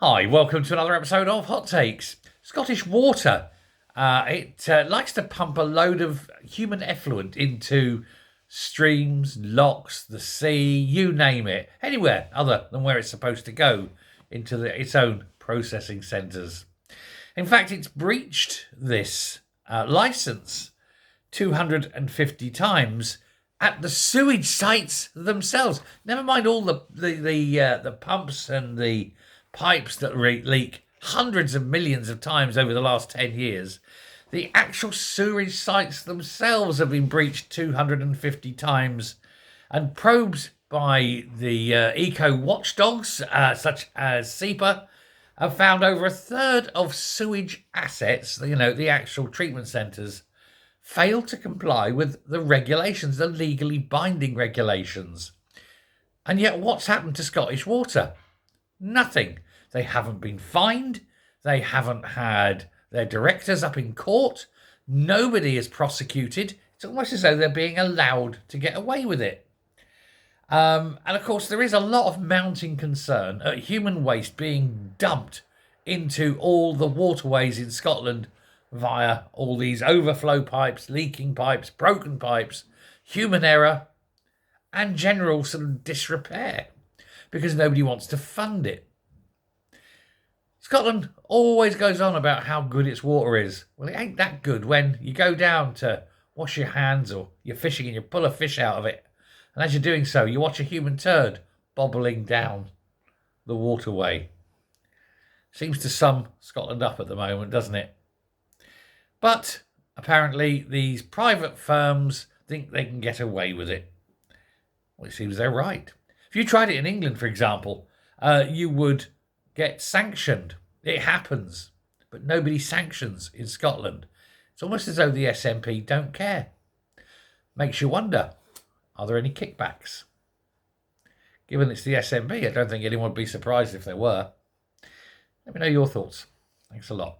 Hi, welcome to another episode of Hot Takes. Scottish Water. It likes to pump a load of human effluent into streams, lochs, the sea, you name it, anywhere other than where it's supposed to go, into its own processing centres. In fact, it's breached this licence 250 times at the sewage sites themselves. Never mind all the pumps and the pipes that leak hundreds of millions of times over the last 10 years. The actual sewage sites themselves have been breached 250 times, and probes by the eco watchdogs, such as SEPA, have found over a third of sewage assets, the actual treatment centres, fail to comply with the regulations, the legally binding regulations. And yet, what's happened to Scottish Water? Nothing. They haven't been fined. They haven't had their directors up in court. Nobody is prosecuted. It's almost as though they're being allowed to get away with it. And of course, there is a lot of mounting concern at human waste being dumped into all the waterways in Scotland via all these overflow pipes, leaking pipes, broken pipes, human error, and general sort of disrepair because nobody wants to fund it. Scotland always goes on about how good its water is. Well, it ain't that good when you go down to wash your hands or you're fishing and you pull a fish out of it. And as you're doing so, you watch a human turd bobbling down the waterway. Seems to sum Scotland up at the moment, doesn't it? But apparently these private firms think they can get away with it. Well, it seems they're right. If you tried it in England, for example, you would get sanctioned. It happens, but nobody sanctions in Scotland. It's almost as though the SNP don't care. Makes you wonder, are there any kickbacks? Given it's the SNP, I don't think anyone would be surprised if there were. Let me know your thoughts. Thanks a lot.